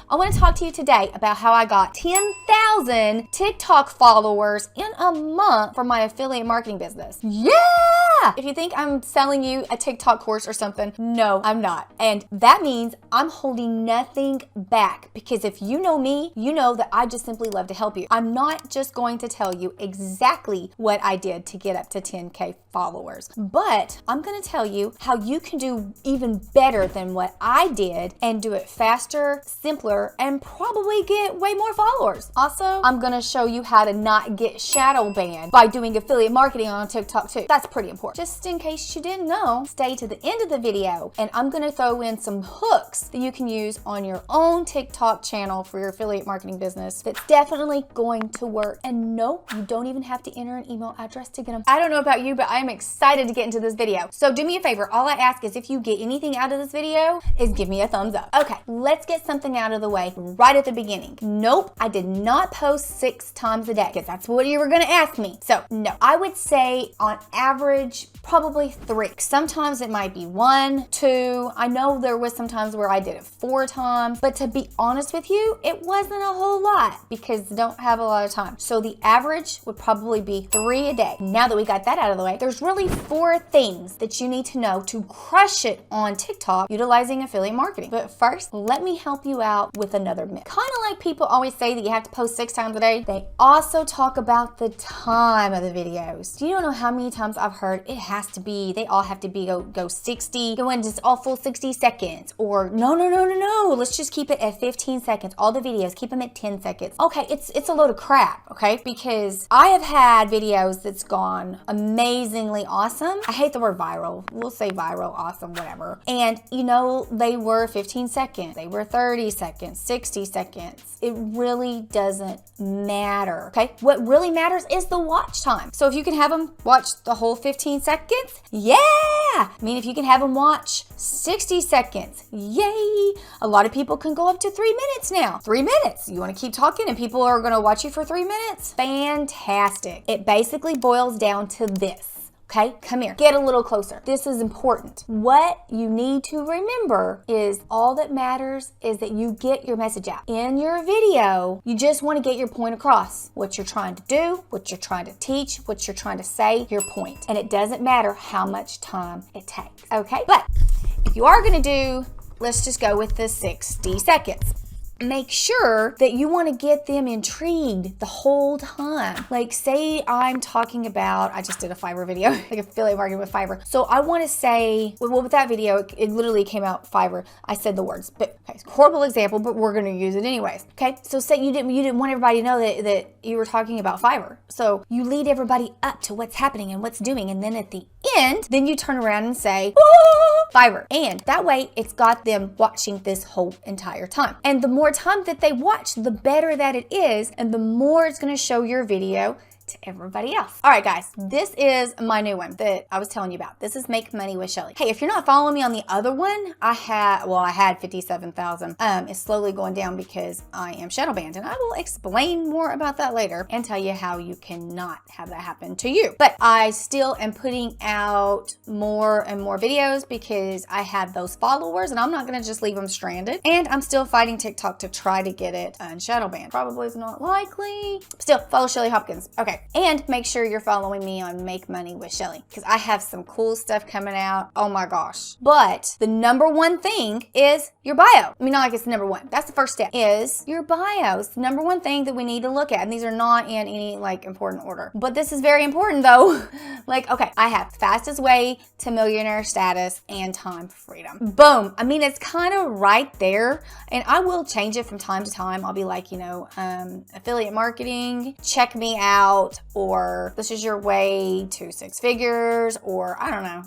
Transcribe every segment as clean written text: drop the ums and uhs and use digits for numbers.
I want to talk to you today about how I got 10,000 TikTok followers in a month for my affiliate marketing business. Yeah! If you think I'm selling you a TikTok course or something, no, I'm not. And that means I'm holding nothing back, because if you know me, you know that I just simply love to help you. I'm not just going to tell you exactly what I did to get up to 10K followers, but I'm going to tell you how you can do even better than what I did and do it faster, simpler, and probably get way more followers. Also, I'm going to show you how to not get shadow banned by doing affiliate marketing on TikTok too. That's pretty important. Just in case you didn't know, stay to the end of the video and I'm going to throw in some hooks that you can use on your own TikTok channel for your affiliate marketing business that's definitely going to work. And no, you don't even have to enter an email address to get them. I don't know about you, but I'm excited to get into this video. So do me a favor. All I ask is if you get anything out of this video is give me a thumbs up. Okay, let's get something out of the way right at the beginning. Nope, I did not post 6 times a day, because that's what you were going to ask me. So no, I would say on average, probably 3. Sometimes it might be 1, 2. I know there was some times where I did it 4 times, but to be honest with you, it wasn't a whole lot because I don't have a lot of time. So the average would probably be 3 a day. Now that we got that out of the way, there's really 4 things that you need to know to crush it on TikTok utilizing affiliate marketing. But first, let me help you out with another myth. Kind of like people always say that you have to post 6 times a day, they also talk about the time of the videos. Do you know how many times I've heard it has to be, they all have to be go 60, go in just all full 60 seconds, or no, let's just keep it at 15 seconds. All the videos, keep them at 10 seconds. Okay, it's a load of crap, okay? Because I have had videos that's gone amazingly awesome. I hate the word viral. We'll say viral, awesome, whatever. And you know, they were 15 seconds, they were 30 seconds, 60 seconds. It really doesn't matter, okay? What really matters is the watch time. So if you can have them watch the whole 15 seconds, yeah! I mean, if you can have them watch 60 seconds, yay! A lot of people can go up to 3 minutes now. 3 minutes. You want to keep talking and people are going to watch you for 3 minutes? Fantastic. It basically boils down to this. Okay, come here, get a little closer. This is important. What you need to remember is all that matters is that you get your message out. In your video, you just want to get your point across. What you're trying to do, what you're trying to teach, what you're trying to say, your point. And it doesn't matter how much time it takes, okay? But if you are gonna do, let's just go with the 60 seconds. Make sure that you want to get them intrigued the whole time. Like say I'm talking about, I just did a Fiverr video, like affiliate marketing with Fiverr. So I want to say, well with that video, it literally came out Fiverr. I said the words, but okay, horrible example, but we're going to use it anyways. Okay, so say you didn't want everybody to know that you were talking about Fiverr. So you lead everybody up to what's happening and what's doing, and then at the end, then you turn around and say, oh, Fiverr. And that way it's got them watching this whole entire time. And the more time that they watch, the better that it is, and the more it's going to show your video to everybody else. All right, guys, this is my new one that I was telling you about. This is Make Money with Shelly. Hey, if you're not following me on the other one, I had 57,000. It's slowly going down because I am shadow banned, and I will explain more about that later and tell you how you cannot have that happen to you. But I still am putting out more and more videos because I have those followers, and I'm not going to just leave them stranded. And I'm still fighting TikTok to try to get it shadow banned. Probably is not likely. Still, follow Shelly Hopkins. Okay. And make sure you're following me on Make Money with Shelly, because I have some cool stuff coming out. Oh my gosh. But the number one thing is your bio. I mean, not like it's the number one. That's the first step, is your bio. It's the number one thing that we need to look at. And these are not in any like important order. But this is very important though. Like, okay, I have fastest way to millionaire status and time freedom. Boom. I mean, it's kind of right there. And I will change it from time to time. I'll be like, you know, affiliate marketing, check me out, or this is your way to 6 figures, or I don't know.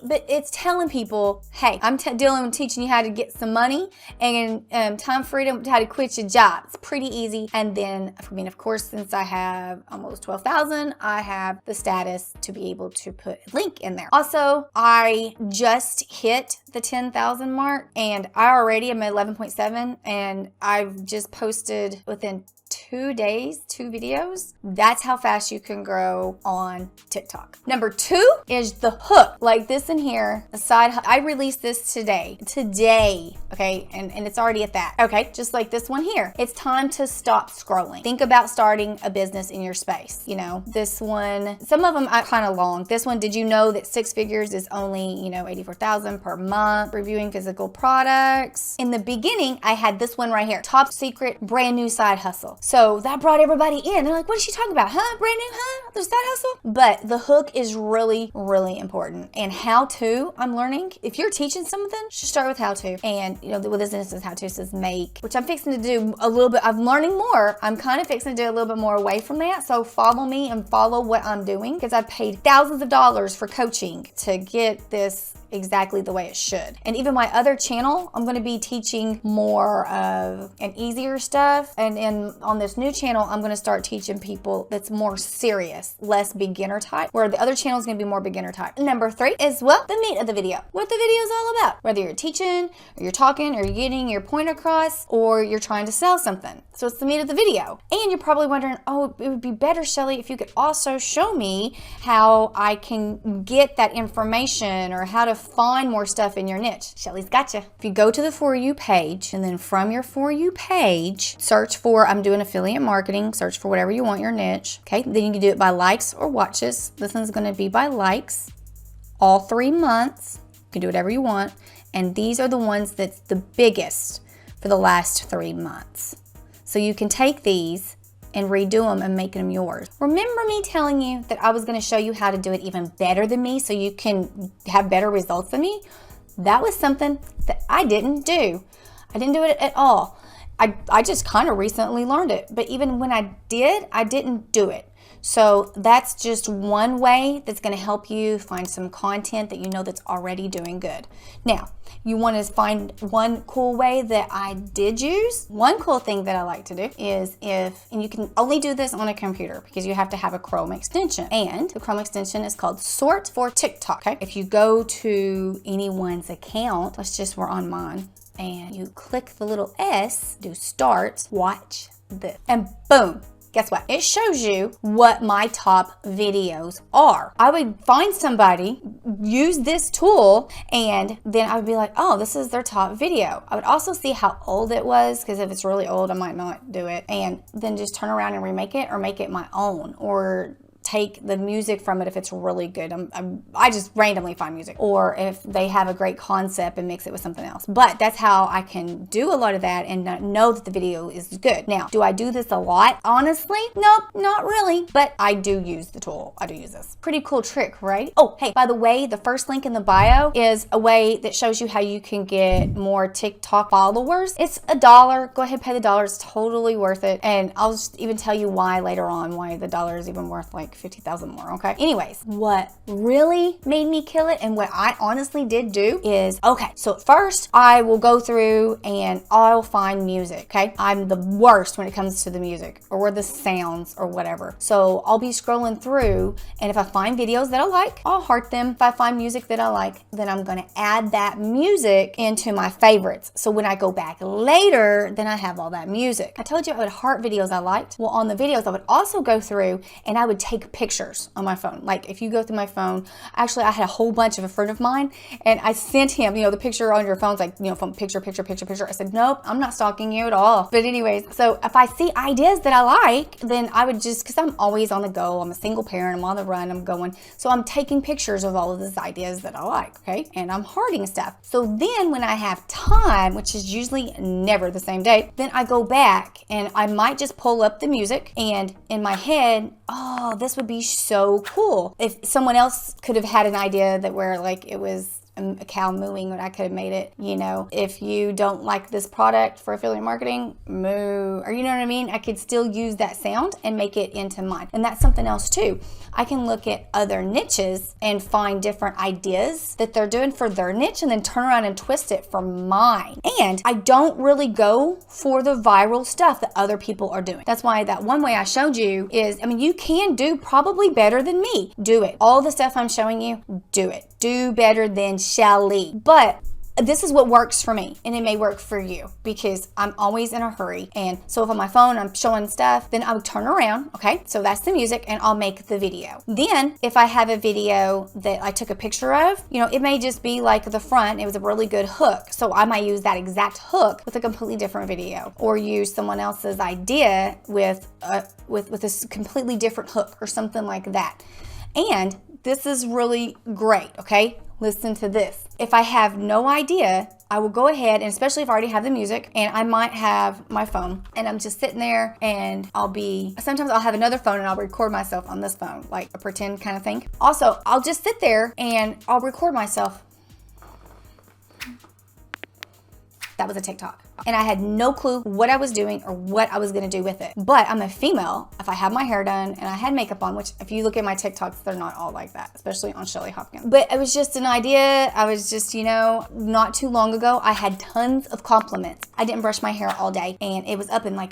But it's telling people, hey, I'm teaching you how to get some money and time freedom, how to quit your job. It's pretty easy. And then, I mean, of course, since I have almost 12,000, I have the status to be able to put a link in there. Also, I just hit the 10,000 mark, and I already am at 11.7, and I've just posted within 2 days, 2 videos. That's how fast you can grow on TikTok. Number 2 is the hook, like this in here, a side hook. I released this today, okay, and it's already at that, okay, just like this one here. It's time to stop scrolling. Think about starting a business in your space. You know, this one, some of them are kind of long. This one, did you know that 6 figures is only, you know, 84,000 per month reviewing physical products? In the beginning, I had this one right here, top secret brand new side hustle. So that brought everybody in. They're like, what is she talking about? Huh? Brand new, huh? The side hustle? But the hook is really, really important. And how to, I'm learning. If you're teaching something, just start with how to. And you know, with this instance, how to says make, which I'm fixing to do a little bit. I'm learning more. I'm kind of fixing to do a little bit more away from that. So follow me and follow what I'm doing, because I've paid thousands of dollars for coaching to get this exactly the way it should. And even my other channel, I'm going to be teaching more of an easier stuff. And on this new channel, I'm going to start teaching people that's more serious, less beginner type, where the other channel is going to be more beginner type. Number 3 is, well, the meat of the video. What the video is all about. Whether you're teaching, or you're talking, or you're getting your point across, or you're trying to sell something. So it's the meat of the video. And you're probably wondering, oh, it would be better, Shelly, if you could also show me how I can get that information or how to find more stuff in your niche. Shelly's gotcha. If you go to the For You page, and then from your For You page, search for, I'm doing affiliate marketing, search for whatever you want your niche. Okay, then you can do it by likes or watches. This one's gonna be by likes, all 3 months. You can do whatever you want. And these are the ones that's the biggest for the last 3 months. So you can take these and redo them and make them yours. Remember me telling you that I was gonna show you how to do it even better than me so you can have better results than me? That was something that I didn't do. I didn't do it at all. I just kind of recently learned it, but even when I did, I didn't do it. So that's just one way that's gonna help you find some content that you know that's already doing good. Now, you wanna find one cool way that I did use. One cool thing that I like to do is and you can only do this on a computer because you have to have a Chrome extension. And the Chrome extension is called Sort for TikTok, okay? If you go to anyone's account, we're on mine, and you click the little S, do start, watch this, and boom. Guess what? It shows you what my top videos are. I would find somebody, use this tool, and then I would be like, oh, this is their top video. I would also see how old it was, because if it's really old, I might not do it. And then just turn around and remake it or make it my own, or take the music from it if it's really good. I just randomly find music, or if they have a great concept and mix it with something else. But that's how I can do a lot of that and know that the video is good. Now, do I do this a lot? Honestly, nope, not really, but I do use the tool. I do use this. Pretty cool trick, right? Oh, hey, by the way, the first link in the bio is a way that shows you how you can get more TikTok followers. It's $1. Go ahead, pay the $1. It's totally worth it. And I'll just even tell you why later on, why the $1 is even worth like 50,000 more, okay? Anyways, what really made me kill it and what I honestly did do is, okay, so at first I will go through and I'll find music, okay? I'm the worst when it comes to the music or the sounds or whatever. So I'll be scrolling through, and if I find videos that I like, I'll heart them. If I find music that I like, then I'm gonna add that music into my favorites. So when I go back later, then I have all that music. I told you I would heart videos I liked. Well, on the videos, I would also go through and I would take pictures on my phone. Like if you go through my phone, actually I had a whole bunch of a friend of mine, and I sent him, the picture on your phone's like, phone picture. I said, nope, I'm not stalking you at all. But anyways, so if I see ideas that I like, then I would just, because I'm always on the go, I'm a single parent, I'm on the run, I'm going. So I'm taking pictures of all of these ideas that I like, okay? And I'm hearting stuff. So then when I have time, which is usually never the same day, then I go back and I might just pull up the music, and in my head, oh, this would be so cool. If someone else could have had an idea that where like it was a cow mooing, and I could have made it, if you don't like this product for affiliate marketing, moo, or you know what I mean? I could still use that sound and make it into mine. And that's something else too. I can look at other niches and find different ideas that they're doing for their niche and then turn around and twist it for mine. And I don't really go for the viral stuff that other people are doing. That's why that one way I showed you is, you can do probably better than me. Do it. All the stuff I'm showing you, do it. Do better than Shelly. But this is what works for me, and it may work for you because I'm always in a hurry. And so if on my phone I'm showing stuff, then I would turn around, okay? So that's the music, and I'll make the video. Then if I have a video that I took a picture of, you know, it may just be like the front, it was a really good hook. So I might use that exact hook with a completely different video, or use someone else's idea with a completely different hook or something like that. And this is really great, okay? Listen to this. If I have no idea, I will go ahead, and especially if I already have the music, and I might have my phone, and I'm just sitting there, and sometimes I'll have another phone and I'll record myself on this phone, like a pretend kind of thing. Also, I'll just sit there and I'll record myself. That was a TikTok. And I had no clue what I was doing or what I was gonna do with it. But I'm a female. If I have my hair done and I had makeup on, which if you look at my TikToks, they're not all like that, especially on Shelly Hopkins. But it was just an idea. I was just, you know, not too long ago, I had tons of compliments. I didn't brush my hair all day, and it was up in I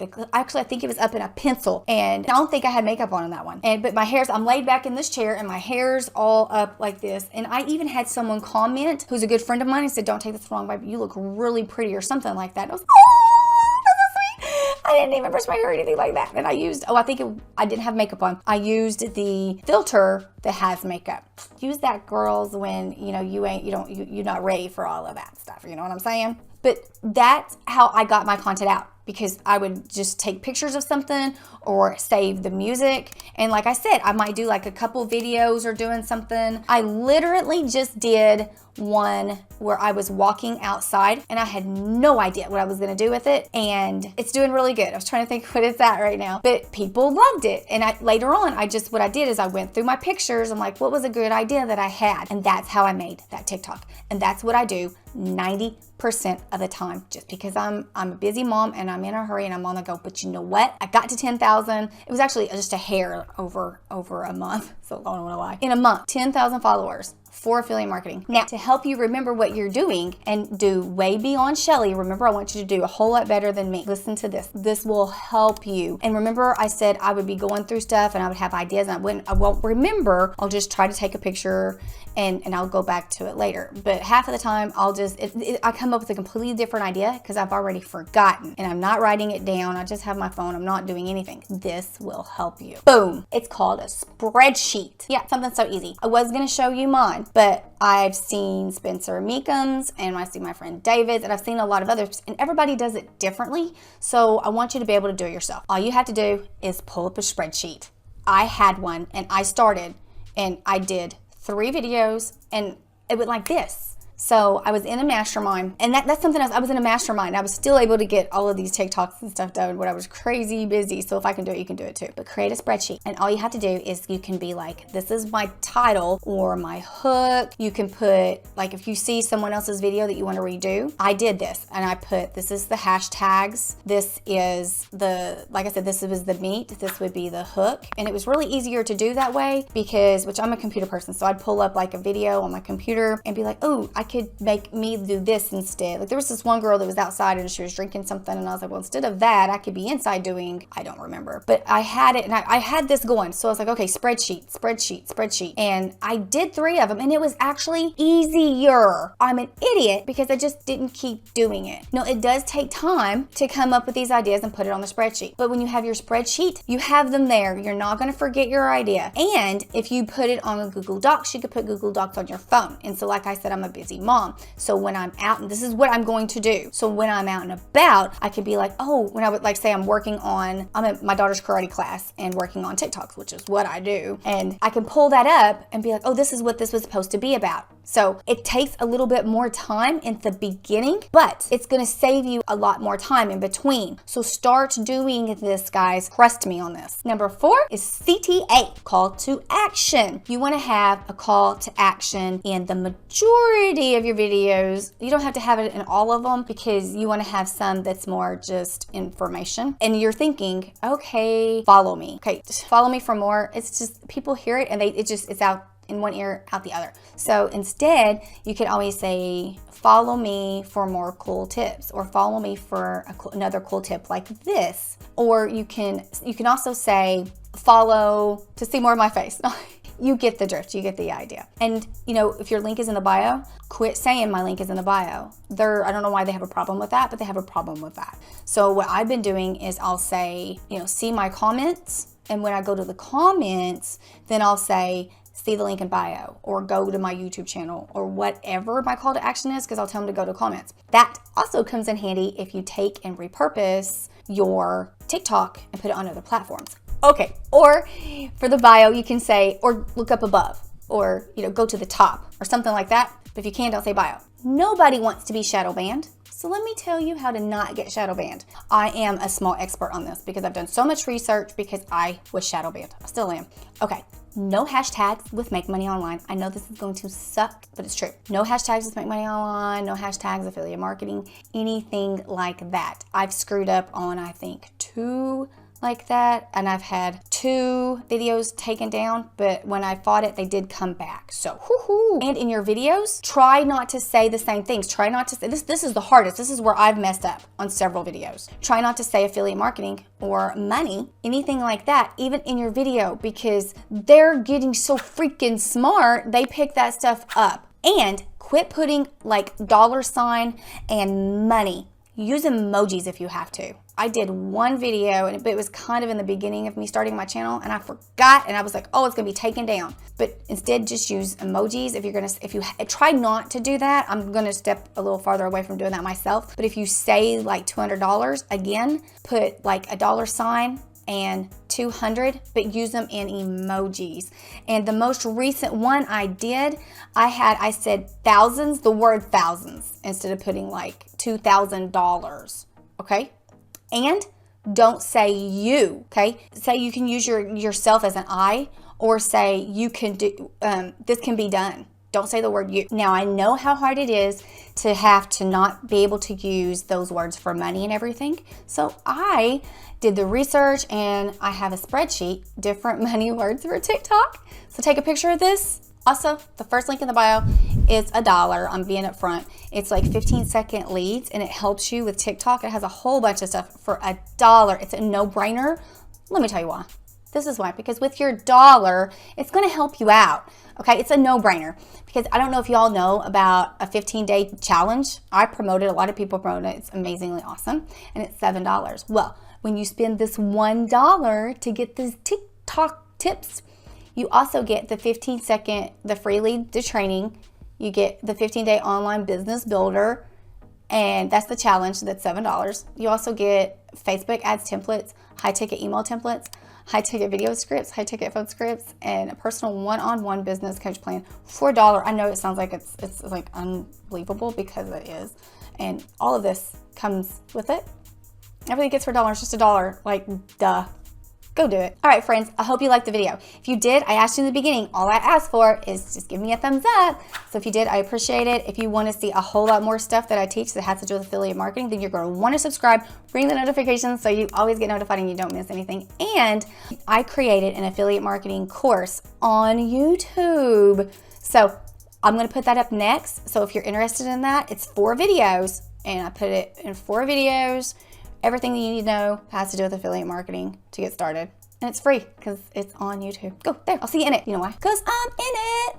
think it was up in a pencil, and I don't think I had makeup on that one. But I'm laid back in this chair and my hair's all up like this. And I even had someone comment, who's a good friend of mine, and said, don't take this the wrong way, but you look really pretty or something like that. I was, oh, that's so sweet. I didn't even brush my hair or anything like that. And I used, I didn't have makeup on. I used the filter that has makeup. Use that, girls, when, you know, you're not ready for all of that stuff. You know what I'm saying? But that's how I got my content out, because I would just take pictures of something or save the music. And like I said, I might do like a couple videos or doing something. I literally just did one where I was walking outside and I had no idea what I was gonna do with it, and it's doing really good. I was trying to think what it's at right now, but people loved it. And later on, what I did is I went through my pictures. I'm like, what was a good idea that I had? And that's how I made that TikTok. And that's what I do 90% of the time, just because I'm a busy mom and I'm in a hurry and I'm on the go. But you know what? I got to 10,000. It was actually just a hair over a month. So I don't want to lie. In a month, 10,000 followers for affiliate marketing. Now, to help you remember what you're doing and do way beyond Shelly, remember, I want you to do a whole lot better than me. Listen to this. This will help you. And remember, I said I would be going through stuff and I would have ideas, and I won't remember. I'll just try to take a picture and I'll go back to it later. But half of the time, I come up with a completely different idea because I've already forgotten, and I'm not writing it down. I just have my phone. I'm not doing anything. This will help you. Boom. It's called a spreadsheet. Yeah, something so easy. I was going to show you mine, but I've seen Spencer Meekham's, and I see my friend David's, and I've seen a lot of others, and everybody does it differently. So I want you to be able to do it yourself. All you have to do is pull up a spreadsheet. I had one, and I started, and I did 3 videos, and it went like this. So I was in a mastermind, and that's something else. I was in a mastermind. I was still able to get all of these TikToks and stuff done when I was crazy busy. So if I can do it, you can do it too. But create a spreadsheet, and all you have to do is you can be like, this is my title or my hook. You can put, like, if you see someone else's video that you want to redo, I did this, and I put, this is the hashtags. This is like I said, this was the meat. This would be the hook. And it was really easier to do that way because, which I'm a computer person. So I'd pull up like a video on my computer and be like, oh, I could make me do this instead. Like, there was this one girl that was outside and she was drinking something, and I was like, well, instead of that, I could be inside doing, I don't remember, but I had it, and I had this going. So I was like, okay, spreadsheet. And I did 3 of them, and it was actually easier. I'm an idiot because I just didn't keep doing it. No, it does take time to come up with these ideas and put it on the spreadsheet. But when you have your spreadsheet, you have them there. You're not going to forget your idea. And if you put it on a Google Docs, you could put Google Docs on your phone. And so, like I said, I'm a busy mom. So when I'm out, and this is what I'm going to do. So when I'm out and about, I could be like, oh, when I would like say I'm at my daughter's karate class and working on TikToks, which is what I do. And I can pull that up and be like, oh, this is what this was supposed to be about. So it takes a little bit more time in the beginning, but it's going to save you a lot more time in between. So start doing this, guys. Trust me on this. Number 4 is CTA, call to action. You want to have a call to action in the majority of your videos. You don't have to have it in all of them because you want to have some that's more just information. And you're thinking, okay, follow me. Okay, just follow me for more. It's just people hear it and it's out in one ear, out the other. So instead, you can always say, follow me for more cool tips, or follow me for another cool tip like this. Or you can also say, follow to see more of my face. you get the drift, you get the idea. And you know, if your link is in the bio, quit saying my link is in the bio. I don't know why they have a problem with that, but they have a problem with that. So what I've been doing is I'll say, you know, see my comments. And when I go to the comments, then I'll say, see the link in bio, or go to my YouTube channel, or whatever my call to action is, because I'll tell them to go to comments. That also comes in handy if you take and repurpose your TikTok and put it on other platforms. Okay, or for the bio, you can say, or look up above, or you know, go to the top, or something like that. But if you can, don't say bio. Nobody wants to be shadow banned. So let me tell you how to not get shadow banned. I am a small expert on this because I've done so much research because I was shadow banned. I still am. Okay. No hashtags with Make Money Online. I know this is going to suck, but it's true. No hashtags with Make Money Online, no hashtags affiliate marketing, anything like that. I've screwed up on, I think, 2 like that, and I've had 2 videos taken down, but when I fought it, they did come back. So, whoo-hoo. And in your videos, try not to say the same things. Try not to say, this is the hardest. This is where I've messed up on several videos. Try not to say affiliate marketing or money, anything like that, even in your video, because they're getting so freaking smart, they pick that stuff up. And quit putting like $ and money. Use emojis if you have to. I did one video, and it was kind of in the beginning of me starting my channel, and I forgot, and I was like, oh, it's gonna be taken down. But instead, just use emojis. If you try not to do that, I'm gonna step a little farther away from doing that myself. But if you say like $200, again, put like a $ and 200, but use them in emojis. And the most recent one I did, I said thousands, the word thousands, instead of putting like $2,000, okay? And don't say you, okay? Say you can use yourself as an I, or say you can do, this can be done. Don't say the word you. Now, I know how hard it is to have to not be able to use those words for money and everything. So I did the research, and I have a spreadsheet, different money words for TikTok. So take a picture of this. Also, the first link in the bio is $1. I'm being upfront. It's like 15-second leads, and it helps you with TikTok. It has a whole bunch of stuff for $1. It's a no-brainer. Let me tell you why. This is why, because with your $1, it's going to help you out. Okay, it's a no-brainer, because I don't know if y'all know about a 15-day challenge. I promote it. A lot of people promote it. It's amazingly awesome, and it's $7. Well, when you spend this $1 to get these TikTok tips, you also get the 15-second, the free lead to training. You get the 15-day online business builder, and that's the challenge. That's $7. You also get Facebook ads templates, high-ticket email templates, high-ticket video scripts, high-ticket phone scripts, and a personal one-on-one business coach plan for $1. I know it sounds like it's like unbelievable, because it is. And all of this comes with it. Everything gets for $1, just $1. Like, duh. Go do it. All right, friends, I hope you liked the video. If you did, I asked you in the beginning, all I asked for is just give me a thumbs up. So if you did, I appreciate it. If you want to see a whole lot more stuff that I teach that has to do with affiliate marketing, then you're going to want to subscribe, ring the notifications so you always get notified and you don't miss anything. And I created an affiliate marketing course on YouTube. So I'm going to put that up next. So if you're interested in that, it's 4 videos, and I put it in 4 videos. Everything that you need to know has to do with affiliate marketing to get started. And it's free because it's on YouTube. Go there. I'll see you in it. You know why? Because I'm in it.